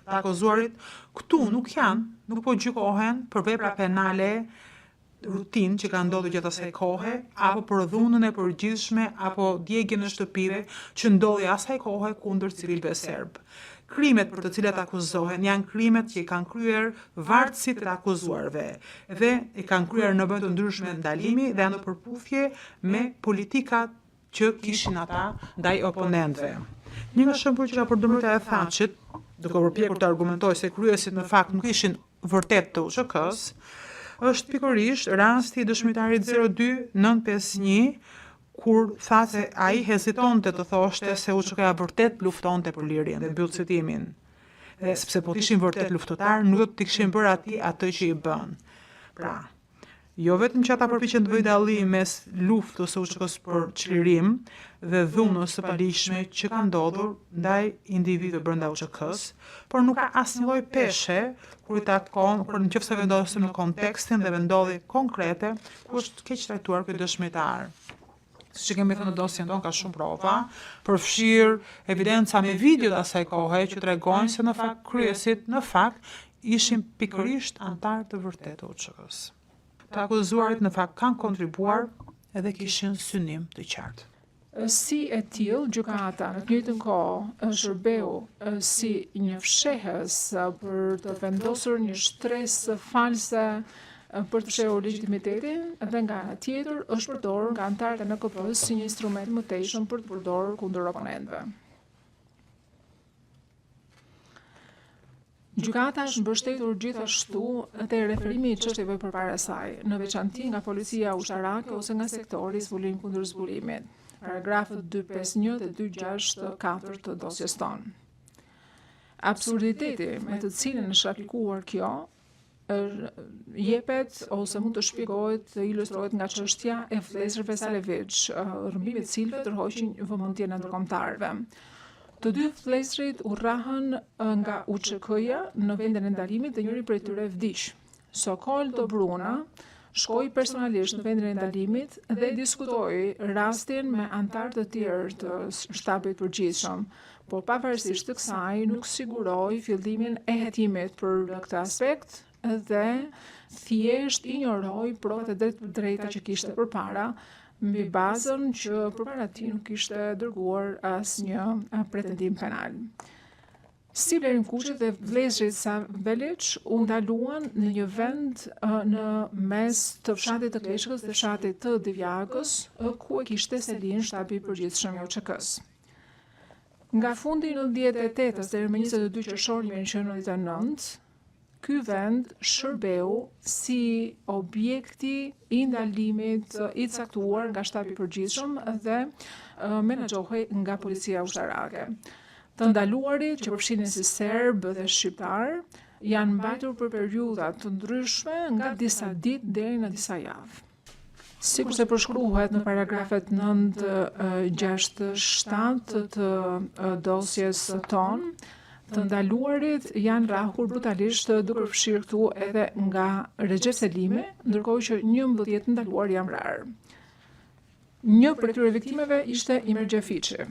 të akuzuarit këtu nuk po gjykohen për vepra penale rutinë që ka ndodhur gjatë asaj kohe, apo për dhunën e përgjithshme apo djegjen në shtëpive që ndodhi asaj kohe kundër civilëve serb. Krimet për të cilat akuzohen janë krimet që i kanë kryer vartësit e akuzuarve dhe i kanë kryer në vende të ndryshme ndalimi dhe janë në përputhje me politikat që kishin ata ndaj oponentëve. Një nga shembull që ka përdorur e Thachit, duke përpjekur të argumentojë se kryesit në fakt nuk ishin vërtet të UÇK-s, është pikërisht rasti i dëshmitarit 02951, kur tha se ai hezitonte të thoshte se UÇK-ja vërtet luftonte për lirinë dhe mbyll citimin. Dhe sepse po ishin vërtet luftëtar, nuk do të kishin bërë atë që i bën. Pra, jo vetëm që ata përpiqen të bëjnë dallim mes luftës së UÇK-s për çlirim dhe dhunës së paligjshme që ka ndodhur ndaj individëve brenda UÇK-s, por nuk ka asnjë lloj peshe kur nëse vendosim në kontekstin dhe vendodhi konkrete ku është keq trajtuar ky dëshmitar. Siç që kemi thënë në dosjen tonë, ka shumë prova, përfshirë evidenca me video të asaj kohe që tregojnë se në fakt kryesit në fakt ishin pikërisht antar të vërtetë të UÇK-s. Të akuzuarit në fakt kanë kontribuar edhe kishin synim të qartë. Si e tillë, gjykata në të njëjtën kohë shërbeu si një fshehës për të vendosur një shtresë false për të fshehur legitimitetin dhe nga ana tjetër është përdorur nga anëtarët e NKP-s si një instrument mëtejshëm për të përdorur kundër oponentëve. Gjykata është mbështetur gjithashtu te referimi i çështjeve përpara saj, në veçanti nga policia ushtarake ose nga sektori i zbulimit kundër zbulimit, paragrafët 251 dhe 264 të dosjes tonë. Absurditeti me të cilin është aplikuar kjo jepet ose mund të shpjegohet dhe ilustrohet nga çështja e vëllezërve Salević, rrëmbimi i cilëve tërhoqin vëmendjen e ndërkombëtarëve. Të dy vëllezërit u rrahën nga UÇK-ja në vendin e ndalimit dhe njëri prej tyre vdiq. Sokol Dobruna shkoi personalisht në vendin e ndalimit dhe diskutoi rastin me anëtar të tjerë të shtabit përgjithshëm, por pavarësisht të kësaj nuk siguroi fillimin e hetimit për këtë aspekt dhe thjesht injoroi provat e drejta që kishte përpara, mbi bazën që përpara tij nuk kishte dërguar asnjë pretendim penal. Si Blerim Kuçi dhe vëllezërit Salević u ndaluan në një vend në mes të fshatit të Kleshkës dhe fshatit të Divjakës, ku e kishte Selin shtabi i përgjithshëm i UÇK-s. Nga fundi i 98-s deri më 22 qershor 1999, ky vend shërbeu si objekti i ndalimit i caktuar nga shtabi i përgjithshëm dhe menaxhohej nga policia ushtarake. Të ndaluarit që përfshinin si serb dhe shqiptar janë mbajtur për periudha të ndryshme nga disa ditë deri në disa javë. Sikur se përshkruhet në paragrafet 9, 6, 7 të dosjes tonë, të ndaluarit janë rrahur brutalisht duke përfshirë këtu edhe nga Recep Selimi, ndërkohë që 11 ndaluar janë vrarë. Një prej këtyre viktimeve ishte Imir Xhafiçi.